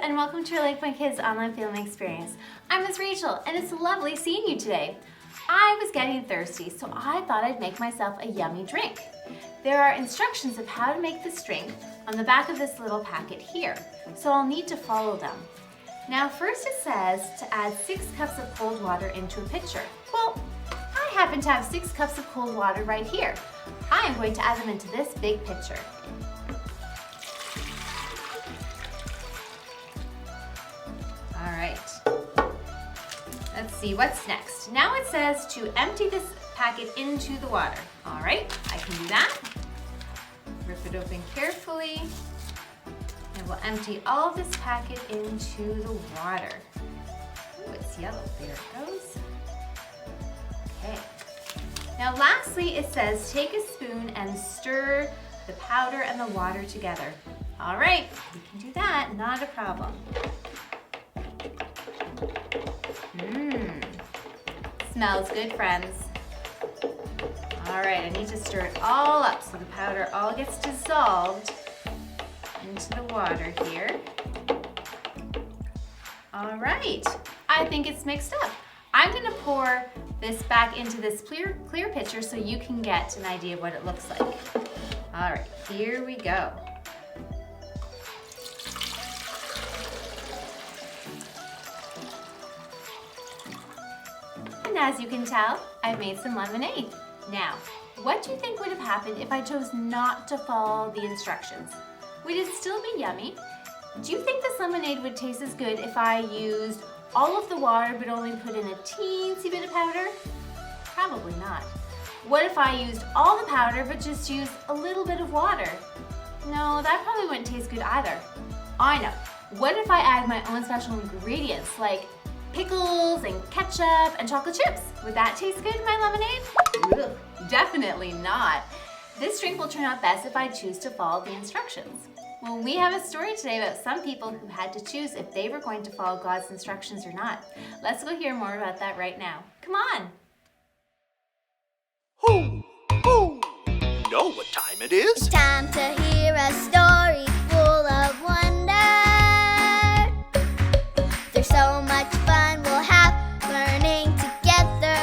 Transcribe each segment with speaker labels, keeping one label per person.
Speaker 1: and welcome to our LakePoint Kids online filming experience. I'm Miss Rachel, and it's lovely seeing you today. I was getting thirsty, so I thought I'd make myself a yummy drink. There are instructions of how to make this drink on the back of this little packet here, so I'll need to follow them. Now first it says to add 6 cups of cold water into a pitcher. Well, I happen to have 6 cups of cold water right here. I am going to add them into this big pitcher. All right, let's see what's next. Now it says to empty this packet into the water. All right, I can do that. Rip it open carefully, and we'll empty all of this packet into the water. Ooh, it's yellow, there it goes. Okay, now lastly it says take a spoon and stir the powder and the water together. All right, we can do that, not a problem. Smells good, friends. All right, I need to stir it all up so the powder all gets dissolved into the water here. All right, I think it's mixed up. I'm gonna pour this back into this clear pitcher so you can get an idea of what it looks like. All right, here we go. And as you can tell, I've made some lemonade. Now, what do you think would have happened if I chose not to follow the instructions? Would it still be yummy? Do you think this lemonade would taste as good if I used all of the water but only put in a teensy bit of powder? Probably not. What if I used all the powder but just used a little bit of water? No, that probably wouldn't taste good either. I know. What if I add my own special ingredients like pickles and ketchup and chocolate chips? Would that taste good in my lemonade? Ugh, definitely not. This drink will turn out best if I choose to follow the instructions. Well, we have a story today about some people who had to choose if they were going to follow God's instructions or not. Let's go hear more about that right now. Come on.
Speaker 2: Ho, ho! You know what time it is?
Speaker 3: It's time to hear a story full of wonder. There's so much fun we'll have learning together.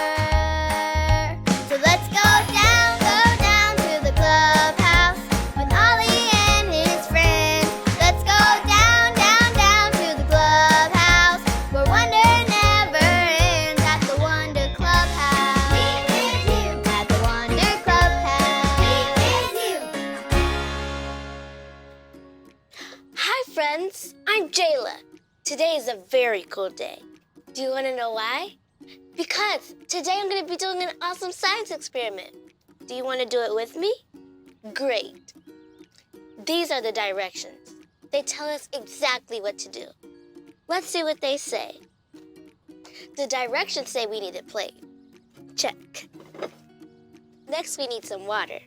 Speaker 3: So let's go down to the clubhouse with Ollie and his friends. Let's go down to the clubhouse where wonder never ends at the Wonder Clubhouse. Meet with you at the Wonder Clubhouse. Meet with you.
Speaker 4: Hi friends, I'm Jayla. Today is a very cool day. Do you want to know why? Because today I'm going to be doing an awesome science experiment. Do you want to do it with me? Great. These are the directions. They tell us exactly what to do. Let's see what they say. The directions say we need a plate. Check. Next we need some water.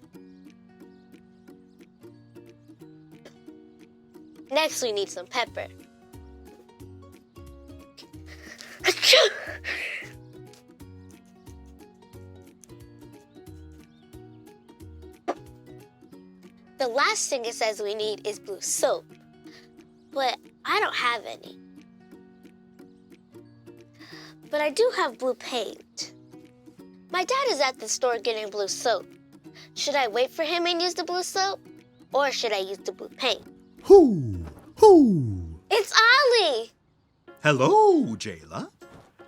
Speaker 4: Next we need some pepper. Achoo! The last thing it says we need is blue soap, but I don't have any. But I do have blue paint. My dad is at the store getting blue soap. Should I wait for him and use the blue soap, or should I use the blue paint?
Speaker 2: Ho, ho!
Speaker 4: It's Ollie!
Speaker 2: Hello, Jayla.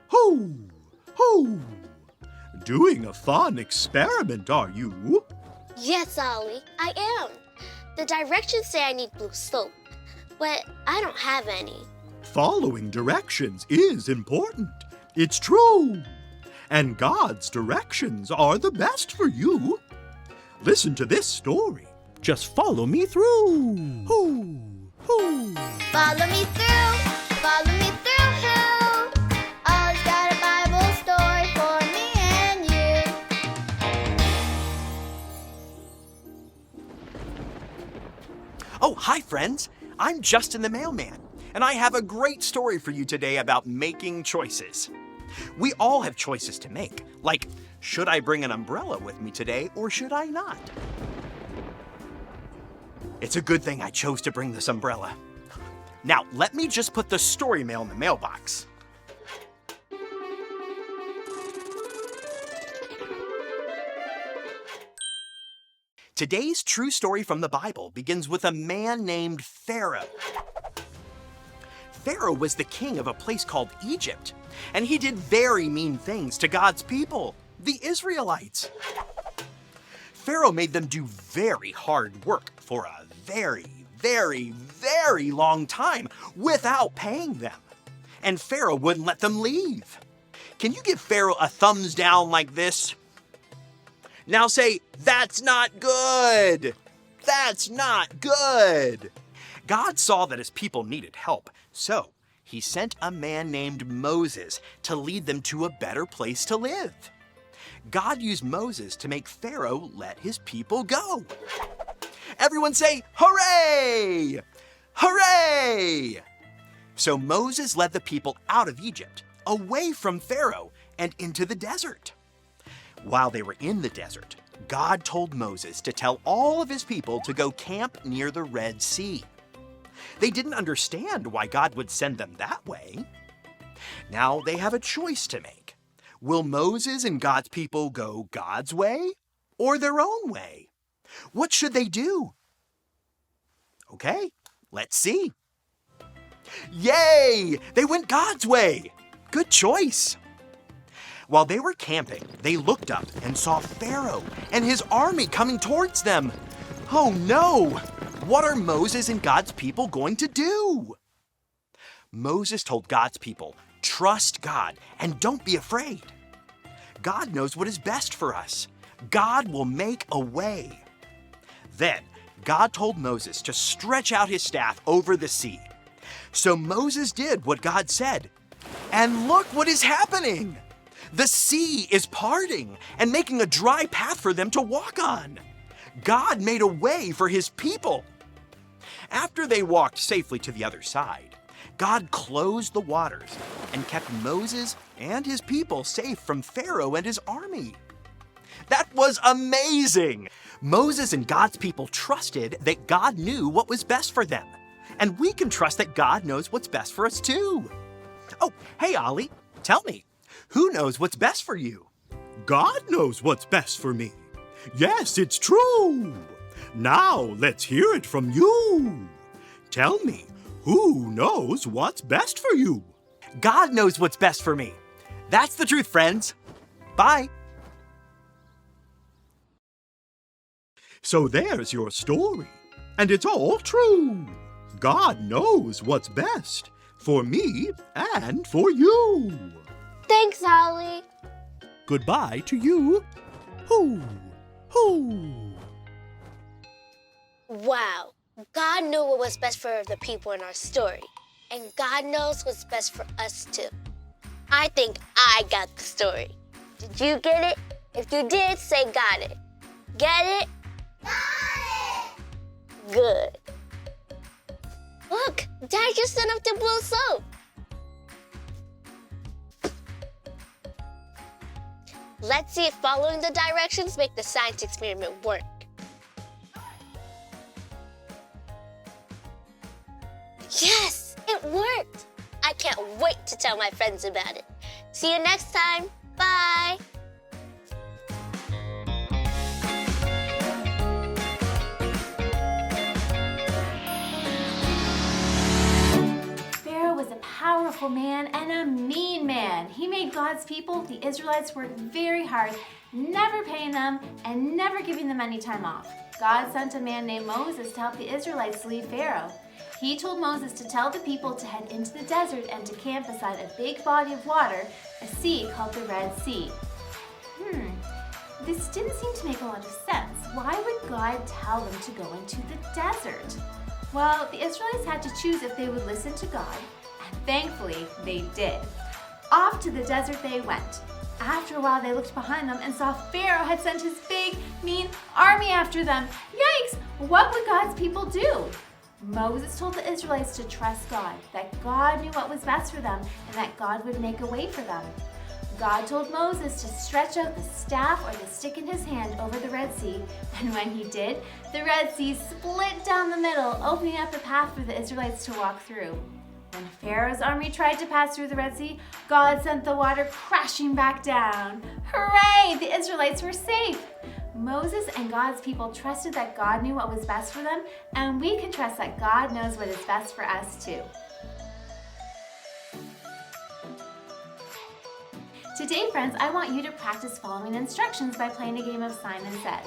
Speaker 2: Ho, ho! Doing a fun experiment, are you?
Speaker 4: Yes, Ollie, I am. The directions say I need blue soap, but I don't have any.
Speaker 2: Following directions is important. It's true. And God's directions are the best for you. Listen to this story. Just follow me through. Ho, ho!
Speaker 3: Follow me through, follow me through, who? Ollie's got a Bible story for me and you.
Speaker 5: Oh, hi, friends. I'm Justin the Mailman, and I have a great story for you today about making choices. We all have choices to make, like, should I bring an umbrella with me today or should I not? It's a good thing I chose to bring this umbrella. Now, let me just put the story mail in the mailbox. Today's true story from the Bible begins with a man named Pharaoh. Pharaoh was the king of a place called Egypt, and he did very mean things to God's people, the Israelites. Pharaoh made them do very hard work for a very, very, very long time without paying them. And Pharaoh wouldn't let them leave. Can you give Pharaoh a thumbs down like this? Now say, "That's not good! That's not good!" God saw that his people needed help, so he sent a man named Moses to lead them to a better place to live. God used Moses to make Pharaoh let his people go. Everyone say, "Hooray! Hooray!" So Moses led the people out of Egypt, away from Pharaoh, and into the desert. While they were in the desert, God told Moses to tell all of his people to go camp near the Red Sea. They didn't understand why God would send them that way. Now they have a choice to make. Will Moses and God's people go God's way or their own way? What should they do? Okay, let's see. Yay! They went God's way. Good choice. While they were camping, they looked up and saw Pharaoh and his army coming towards them. Oh no! What are Moses and God's people going to do? Moses told God's people, "Trust God and don't be afraid. God knows what is best for us. God will make a way." Then God told Moses to stretch out his staff over the sea. So Moses did what God said. And look what is happening! The sea is parting and making a dry path for them to walk on. God made a way for his people. After they walked safely to the other side, God closed the waters and kept Moses and his people safe from Pharaoh and his army. That was amazing! Moses and God's people trusted that God knew what was best for them. And we can trust that God knows what's best for us too. Oh, hey Ollie, tell me, who knows what's best for you?
Speaker 2: God knows what's best for me. Yes, it's true. Now let's hear it from you. Tell me, who knows what's best for you?
Speaker 5: God knows what's best for me. That's the truth, friends. Bye.
Speaker 2: So there's your story, and it's all true. God knows what's best for me and for you.
Speaker 4: Thanks, Holly.
Speaker 2: Goodbye to you. Hoo, hoo.
Speaker 4: Wow, God knew what was best for the people in our story. And God knows what's best for us too. I think I got the story. Did you get it? If you did, say got it. Get it? Got it! Good. Look, Dad just sent up the blue soap. Let's see if following the directions make the science experiment work. Yes, it worked! I can't wait to tell my friends about it. See you next time. Bye!
Speaker 1: Pharaoh was a powerful man and a mean man. He made God's people, the Israelites, work very hard, never paying them and never giving them any time off. God sent a man named Moses to help the Israelites leave Pharaoh. He told Moses to tell the people to head into the desert and to camp beside a big body of water, a sea called the Red Sea. This didn't seem to make a lot of sense. Why would God tell them to go into the desert? Well, the Israelites had to choose if they would listen to God, and thankfully they did. Off to the desert they went. After a while they looked behind them and saw Pharaoh had sent his big, mean army after them. Yikes! What would God's people do? Moses told the Israelites to trust God, that God knew what was best for them and that God would make a way for them. God told Moses to stretch out the staff or the stick in his hand over the Red Sea, and when he did, the Red Sea split down the middle, opening up a path for the Israelites to walk through. When Pharaoh's army tried to pass through the Red Sea, God sent the water crashing back down. Hooray! The Israelites were safe! Moses and God's people trusted that God knew what was best for them, and we can trust that God knows what is best for us too. Today, friends, I want you to practice following instructions by playing a game of Simon Says.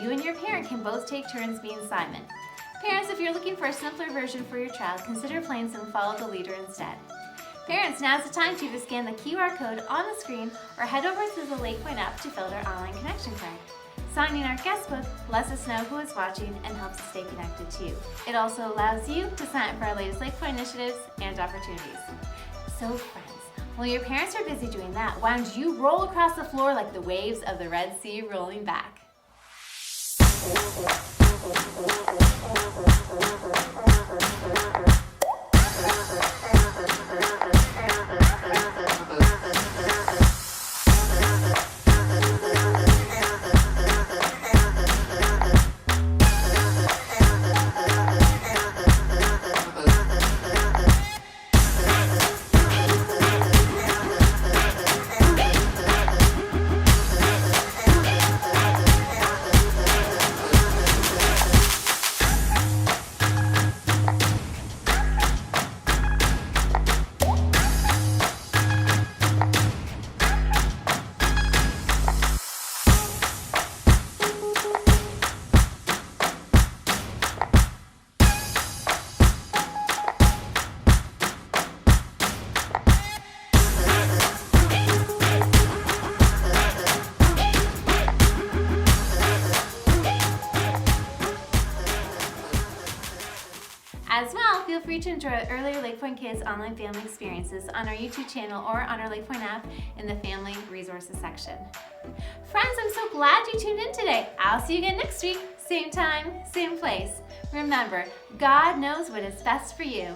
Speaker 1: You and your parent can both take turns being Simon. Parents, if you're looking for a simpler version for your child, consider playing some Follow the Leader instead. Parents, now's the time to either scan the QR code on the screen or head over to the LakePoint app to fill out our online connection card. Signing our guest book lets us know who is watching and helps us stay connected to you. It also allows you to sign up for our latest LakePoint initiatives and opportunities. So friends, while your parents are busy doing that, why don't you roll across the floor like the waves of the Red Sea rolling back? As well, feel free to enjoy earlier LakePoint Kids online family experiences on our YouTube channel or on our LakePoint app in the Family Resources section. Friends, I'm so glad you tuned in today. I'll see you again next week, same time, same place. Remember, God knows what is best for you.